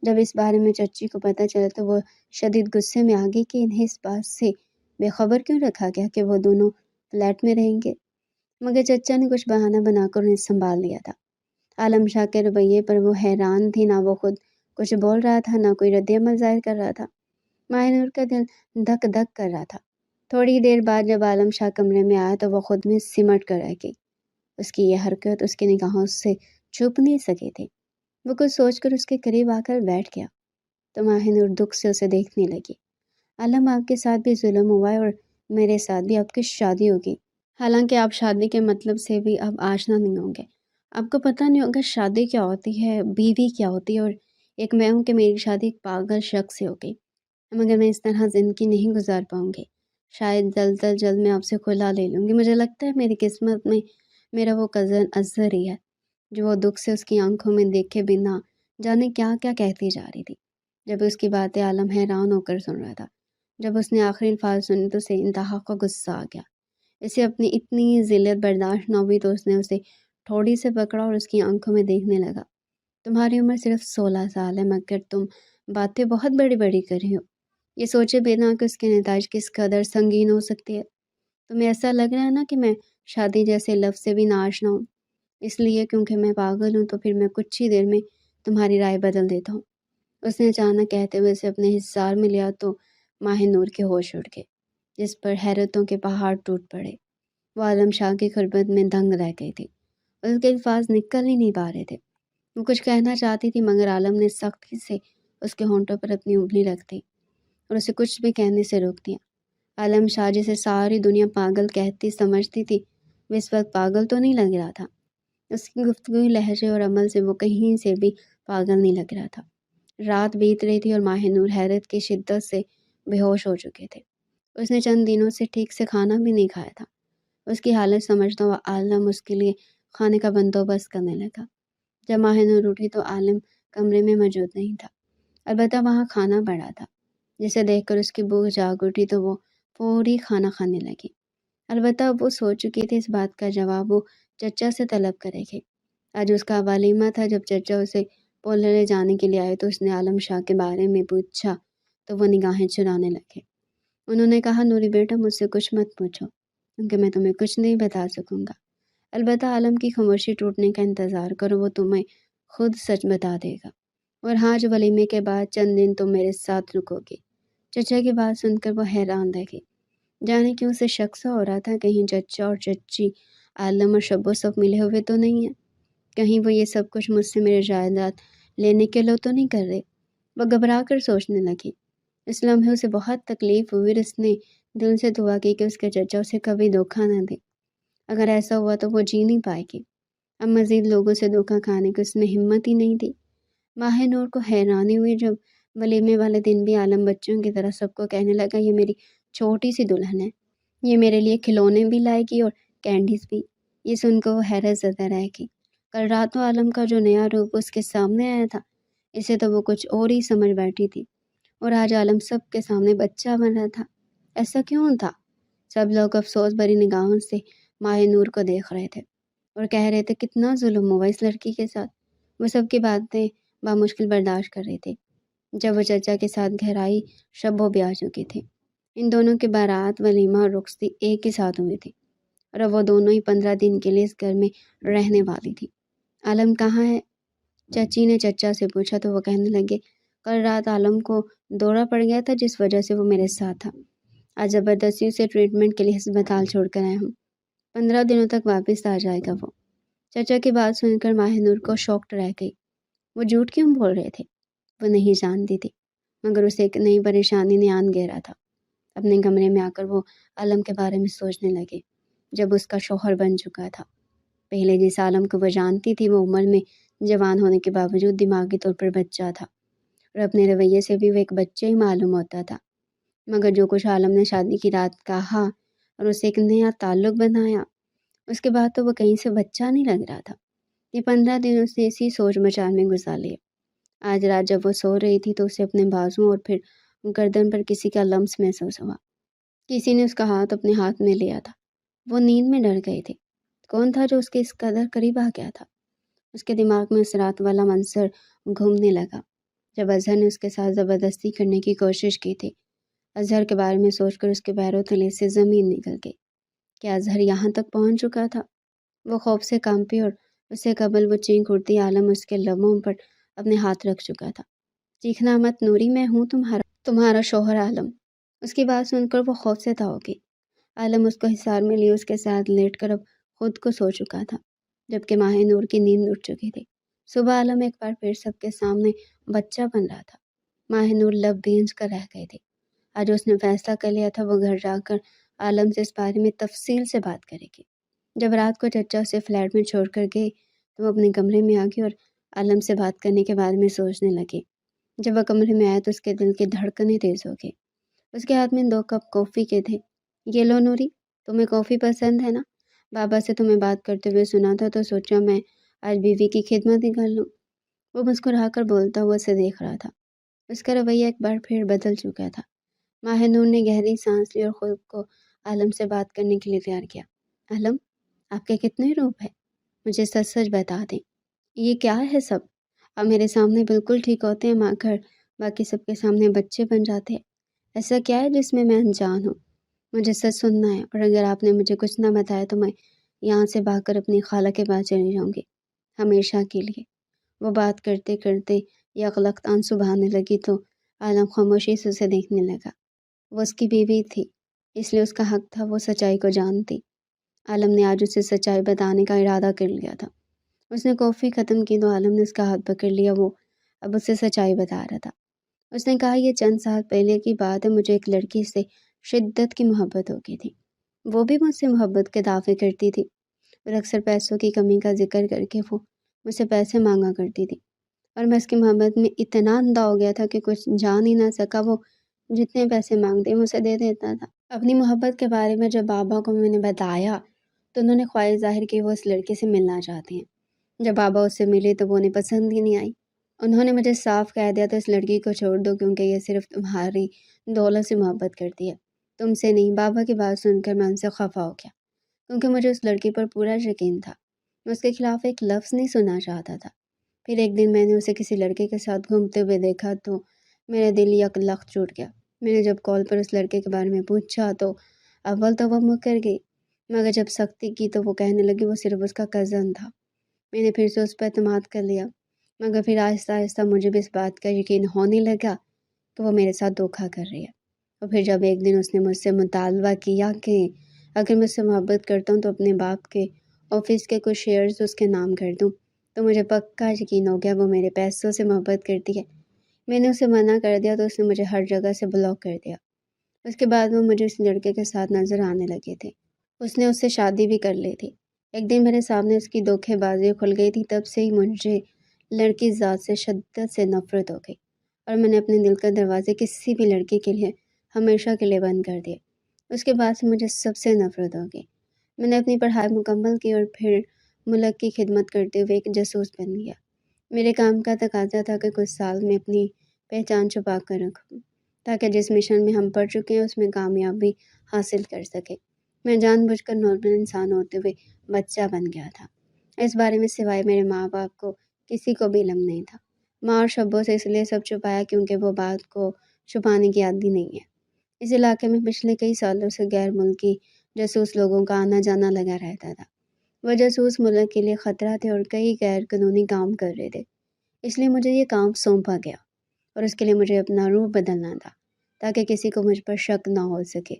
جب اس بارے میں چچی کو پتہ چلا تو وہ شدید غصے میں آ گئی کہ انہیں اس بات سے بے خبر کیوں رکھا گیا کہ وہ دونوں فلیٹ میں رہیں گے، مگر چچا نے کچھ بہانہ بنا کر انہیں سنبھال لیا تھا۔ عالم شاہ کے رویے پر وہ حیران تھی، نہ وہ خود کچھ بول رہا تھا، نہ کوئی رد عمل ظاہر کر رہا تھا۔ ماہ نور کا دل دھک دھک کر رہا تھا۔ تھوڑی دیر بعد جب عالم شاہ کمرے میں آیا تو وہ خود میں سمٹ کر رہ گئی۔ اس کی یہ حرکت اس کی نگاہوں سے چھپ نہیں سکے تھے۔ وہ کچھ سوچ کر اس کے قریب آ کر بیٹھ گیا تو ماہ نور دکھ سے اسے دیکھنے لگی۔ عالم، آپ کے ساتھ بھی ظلم ہوا ہے اور میرے ساتھ بھی۔ آپ کی شادی ہوگی، حالانکہ آپ شادی کے مطلب سے بھی اب آشنا نہیں ہوں گے۔ آپ کو پتہ نہیں ہوگا شادی کیا ہوتی ہے، بیوی کیا ہوتی ہے، اور ایک میں ہوں کہ میری شادی ایک پاگل شخص سے ہو گئی، مگر میں اس طرح زندگی نہیں گزار پاؤں گی۔ شاید جلد میں آپ سے خلا لے لوں گی۔ مجھے لگتا ہے میری قسمت میں میرا وہ کزن اظہر ہی ہے، جو وہ دکھ سے اس کی آنکھوں میں دیکھے بنا جانے کیا کیا کہتی جا رہی تھی۔ جب اس کی باتیں عالم حیران ہو کر سن رہا تھا۔ جب اس نے آخری الفاظ سنے تو اسے انتہا کا غصہ آ گیا۔ اسے اپنی اتنی ذلت برداشت نہ ہوئی تو اس نے اسے تھوڑی سے پکڑا اور اس کی آنکھوں میں دیکھنے لگا۔ تمہاری عمر صرف 16 سال ہے، مگر تم باتیں بہت بڑی بڑی کر رہی ہو، یہ سوچے بنا کہ اس کے نتائج کس قدر سنگین ہو سکتی ہے۔ تمہیں ایسا لگ رہا ہے نا کہ میں شادی جیسے لفظ سے بھی ناآشنا ہوں، اس لیے کیونکہ میں پاگل ہوں تو پھر میں کچھ ہی دیر میں تمہاری رائے بدل دیتا ہوں۔ اس نے اچانک کہتے ہوئے اسے اپنے حصار میں لیا تو ماہ نور کے ہوش اڑ گئے، جس پر حیرتوں کے پہاڑ ٹوٹ پڑے۔ وہ عالم شاہ کی خربت میں دنگ رہ گئی تھی، اس کے الفاظ نکل ہی نہیں پا رہے تھے۔ وہ کچھ کہنا چاہتی تھی مگر عالم نے سختی سے اس کے ہونٹوں پر اپنی انگلی رکھ دی اور اسے کچھ بھی کہنے سے روک دیا۔ عالم شاہ جسے ساری دنیا پاگل کہتی سمجھتی تھی، وہ اس وقت پاگل تو نہیں لگ رہا تھا۔ اس کی گفتگو، لہجے اور عمل سے وہ کہیں سے بھی پاگل نہیں لگ رہا تھا۔ رات بیت رہی تھی اور ماہ نور حیرت کی شدت سے بے ہوش ہو چکے تھے۔ اس نے چند دنوں سے ٹھیک سے کھانا بھی نہیں کھایا تھا۔ اس کی حالت سمجھتا ہوا عالم اس کے لیے کھانے کا بندوبست کرنے لگا۔ جب ماہ نور اٹھی تو عالم کمرے میں موجود نہیں تھا، البتہ وہاں کھانا پڑا تھا، جسے دیکھ کر اس کی بھوک جاگ اٹھی تو وہ فوری کھانا کھانے لگی۔ البتہ اب وہ سوچ چکی تھی اس بات کا جواب وہ چچا سے طلب کرے گی۔ آج اس کا ولیمہ تھا۔ جب چچا اسے پولر لے جانے کے لیے آئے تو اس نے عالم شاہ کے بارے میں پوچھا تو وہ نگاہیں چرانے لگے۔ انہوں نے کہا، نوری بیٹا، مجھ سے کچھ مت پوچھو کیونکہ میں تمہیں کچھ نہیں بتا سکوں گا، البتہ عالم کی خاموشی ٹوٹنے کا انتظار کرو، وہ تمہیں خود سچ بتا دے گا۔ اور ہاں، جو ولیمے کے بعد چند دن تم میرے ساتھ رکو گی۔ چچا کی بات سن کر وہ حیران رہ گئی، جانے کیوں اسے شک سا ہو رہا تھا، کہیں چچا اور چچی عالم اور شب و صف ملے ہوئے تو نہیں ہیں، کہیں وہ یہ سب کچھ مجھ سے میرے جائیداد لینے کے لو تو نہیں کر رہے۔ وہ گھبرا کر سوچنے لگی۔ اس لمحے اسے بہت تکلیف ہوئی اور اس نے دل سے دعا کی کہ اس کے چچا اسے کبھی دھوکہ نہ دے۔ اگر ایسا ہوا تو وہ جی نہیں پائے گی۔ اب مزید لوگوں سے دھوکہ کھانے کی اس میں ہمت ہی نہیں تھی۔ ماہ نور کو حیرانی ہوئی جب ولیمے والے دن بھی عالم بچوں کی طرح سب کو کہنے لگا، یہ میری چھوٹی سی دلہن ہے، یہ میرے لیے کھلونے بھی لائے گی اور کینڈیز بھی۔ یہ سن کر وہ حیرت زدہ رہ گئی۔ کل رات تو عالم کا جو نیا روپ اس کے سامنے آیا تھا، اسے تو وہ کچھ اور ہی سمجھ بیٹھی تھی، اور آج عالم سب کے سامنے بچہ بن رہا تھا۔ ایسا کیوں تھا؟ سب لوگ افسوس بھری نگاہوں سے ماہ نور کو دیکھ رہے تھے اور کہہ رہے تھے، کتنا ظلم ہوا اس لڑکی کے ساتھ۔ وہ سب کی باتیں بامشکل برداشت کر رہے تھے جب وہ چچا کے ساتھ گہرائی شب و بیاہ چکی تھی۔ ان دونوں کی بارات، ولیمہ اور رخصتی ایک ہی ساتھ ہوئی تھی اور اب وہ دونوں ہی 15 دن کے لیے اس گھر میں رہنے والی تھی۔ عالم کہاں ہے؟ چچی نے چچا سے پوچھا تو وہ کہنے لگے، کل رات عالم کو دورہ پڑ گیا تھا جس وجہ سے وہ میرے ساتھ تھا۔ آج زبردستی اسے ٹریٹمنٹ کے لیے ہسپتال چھوڑ کر آیا ہوں، 15 دنوں تک واپس آ جائے گا وہ۔ چچا کی بات سن کر ماہ نور کو شاکڈ رہ گئی۔ وہ جھوٹ کیوں بول رہے تھے؟ وہ نہیں جانتی تھی، مگر اسے ایک نئی پریشانی نے آن گھیرا تھا۔ اپنے کمرے میں آ کر وہ عالم کے بارے میں سوچنے لگے جب اس کا شوہر بن چکا تھا۔ پہلے جس عالم کو وہ جانتی تھی وہ عمر میں جوان ہونے کے باوجود دماغی طور پر بچہ تھا، اور اپنے رویے سے بھی وہ ایک بچہ ہی معلوم ہوتا تھا۔ مگر جو کچھ عالم نے شادی کی رات کہا اور اسے ایک نیا تعلق بنایا، اس کے بعد تو وہ کہیں سے بچہ نہیں لگ رہا تھا۔ یہ 15 دن اس نے اسی سوچ مچار میں گزار لیے۔ آج رات جب وہ سو رہی تھی تو اسے اپنے بازوؤں اور پھر گردن پر کسی کا لمس محسوس ہوا۔ کسی نے اس کا ہاتھ اپنے ہاتھ میں لیا تھا۔ وہ نیند میں ڈر گئے تھے۔ کون تھا جو اس کے اس قدر قریب آ گیا تھا؟ اس کے دماغ میں اس رات والا منظر گھومنے لگا جب اظہر نے اس کے ساتھ زبردستی کرنے کی کوشش کی تھی۔ اظہر کے بارے میں سوچ کر اس کے پیروں تلے سے زمین نکل گئی۔ کیا اظہر یہاں تک پہنچ چکا تھا؟ وہ خوف سے کانپی اور اس سے قبل وہ چینک اٹھتی عالم اس کے لبوں پر اپنے ہاتھ رکھ چکا تھا۔ چیخنا مت نوری، میں ہوں تمہارا شوہر عالم۔ اس کی بات سن کر وہ خوف سے تھا گئی۔ عالم اس کو حصار میں لیے اس کے ساتھ لیٹ کر اب خود کو سو چکا تھا، جبکہ ماہ نور کی نیند اٹھ چکی تھی۔ صبح عالم ایک بار پھر سب کے سامنے بچہ بن رہا تھا۔ ماہ نور لب بھینج کر رہ گئے تھے۔ آج اس نے فیصلہ کر لیا تھا وہ گھر جا کر عالم سے اس بارے میں تفصیل سے بات کرے گی۔ جب رات کو چچا اسے فلیٹ میں چھوڑ کر گئی تو وہ اپنے کمرے میں آ گئی اور عالم سے بات کرنے کے بارے میں سوچنے لگی۔ جب وہ کمرے میں آیا تو اس کے دل کی دھڑکنیں تیز ہو گئی۔ اس کے ہاتھ میں 2 کپ کافی کے تھے۔ یہ لو نوری، تمہیں کافی پسند ہے نا؟ بابا سے تمہیں بات کرتے ہوئے سنا تھا تو سوچا میں آج بیوی کی خدمت ہی کر لوں۔ وہ مسکرا کر بولتا ہوا اسے دیکھ رہا تھا۔ اس کا رویہ ایک بار پھر بدل چکا تھا۔ ماہ نور نے گہری سانس لی اور خود کو عالم سے بات کرنے کے لیے تیار کیا۔ عالم، آپ کے کتنے روپ ہیں؟ مجھے سچ سچ بتا دیں، یہ کیا ہے سب؟ آپ میرے سامنے بالکل ٹھیک ہوتے ہیں مگر باقی سب کے سامنے بچے بن جاتے ہیں۔ ایسا کیا ہے جس میں انجان ہوں؟ مجھے سچ سننا ہے، اور اگر آپ نے مجھے کچھ نہ بتایا تو میں یہاں سے بھاگ کر اپنی خالہ کے پاس چلی جاؤں گی، ہمیشہ کے لیے۔ وہ بات کرتے کرتے یکلخت آنسو بہانے لگی تو عالم خاموشی سے اسے دیکھنے لگا۔ وہ اس کی بیوی تھی، اس لیے اس کا حق تھا وہ سچائی کو جانتی۔ عالم نے آج اسے سچائی بتانے کا ارادہ کر لیا تھا۔ اس نے کافی ختم کی تو عالم نے اس کا ہاتھ پکڑ لیا۔ وہ اب اسے سچائی بتا رہا تھا۔ اس نے کہا، یہ چند سال پہلے کی بات ہے، مجھے ایک لڑکی سے شدت کی محبت ہو گئی تھی۔ وہ بھی مجھ سے محبت کے دعوے کرتی تھی اور اکثر پیسوں کی کمی کا ذکر کر کے وہ مجھ سے پیسے مانگا کرتی تھی، اور میں اس کی محبت میں اتنا اندھا ہو گیا تھا کہ کچھ جان ہی نہ سکا۔ وہ جتنے پیسے مانگتے مجھے دے دیتا تھا۔ اپنی محبت کے بارے میں جب بابا کو میں نے بتایا تو انہوں نے خواہش ظاہر کی وہ اس لڑکے سے ملنا چاہتے ہیں۔ جب بابا اس سے ملے تو وہ انہیں پسند ہی نہیں آئی۔ انہوں نے مجھے صاف کہہ دیا تو اس لڑکی کو چھوڑ دو کیونکہ یہ صرف تمہاری دولت سے محبت کرتی ہے، تم سے نہیں۔ بابا کی بات سن کر میں ان سے خفا ہو گیا کیونکہ مجھے اس لڑکی پر پورا یقین تھا۔ میں اس کے خلاف ایک لفظ نہیں سننا چاہتا تھا۔ پھر ایک دن میں نے اسے کسی لڑکے کے ساتھ گھومتے ہوئے دیکھا تو میرا دل یکلخت ٹوٹ گیا۔ میں نے جب کال پر اس لڑکے کے بارے میں پوچھا تو اول تو وہ مکر گئی، مگر جب سختی کی تو وہ کہنے لگی وہ صرف اس کا کزن تھا۔ میں نے پھر سے اس پر اعتماد کر لیا، مگر پھر آہستہ آہستہ مجھے بھی اس بات کا یقین ہونے لگا کہ وہ میرے ساتھ دھوکہ کر رہی ہے۔ اور پھر جب ایک دن اس نے مجھ سے مطالبہ کیا کہ اگر میں اس سے محبت کرتا ہوں تو اپنے باپ کے آفس کے کچھ شیئرز اس کے نام کر دوں، تو مجھے پکا یقین ہو گیا وہ میرے پیسوں سے محبت کرتی ہے۔ میں نے اسے منع کر دیا تو اس نے مجھے ہر جگہ سے بلاک کر دیا۔ اس کے بعد وہ مجھے اس لڑکے کے ساتھ نظر آنے لگے تھے۔ اس نے اس سے شادی بھی کر لی تھی۔ ایک دن میرے سامنے اس کی دھوکے بازی کھل گئی تھی، تب سے ہی مجھے لڑکی ذات سے شدت سے نفرت ہو گئی اور میں نے اپنے دل کا دروازے کسی بھی لڑکی کے لیے ہمیشہ کے لیے بند کر دیے۔ اس کے بعد سے مجھے سب سے نفرت ہو گئی۔ میں نے اپنی پڑھائی مکمل کی اور پھر ملک کی خدمت کرتے ہوئے ایک جاسوس بن گیا۔ میرے کام کا تقاضا تھا کہ کچھ سال میں اپنی پہچان چھپا کر رکھوں تاکہ جس مشن میں ہم پڑ چکے ہیں اس میں کامیابی حاصل کر سکے۔ میں جان بوجھ کر نارمل انسان ہوتے ہوئے بچہ بن گیا تھا۔ اس بارے میں سوائے میرے ماں باپ کو کسی کو بھی علم نہیں تھا۔ ماں اور شبوں سے اس لیے سب چھپایا کیونکہ وہ بات کو چھپانے کی عادی نہیں ہے۔ اس علاقے میں پچھلے کئی سالوں سے غیر ملکی جاسوس لوگوں کا آنا جانا لگا رہتا تھا۔ وہ جاسوس ملک کے لیے خطرہ تھے اور کئی غیر قانونی کام کر رہے تھے، اس لیے مجھے یہ کام سونپا گیا اور اس کے لیے مجھے اپنا روپ بدلنا تھا تاکہ کسی کو مجھ پر شک نہ ہو سکے،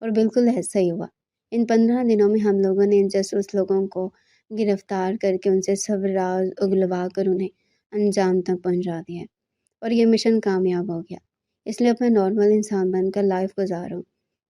اور بالکل ایسا ہی ہوا۔ ان 15 دنوں میں ہم لوگوں نے ان جاسوس لوگوں کو گرفتار کر کے ان سے سب راز اگلوا کر انہیں انجام تک پہنچا دیا اور یہ مشن کامیاب ہو گیا۔ اس لیے اب میں نارمل انسان بن کر لائف گزار رہا ہوں۔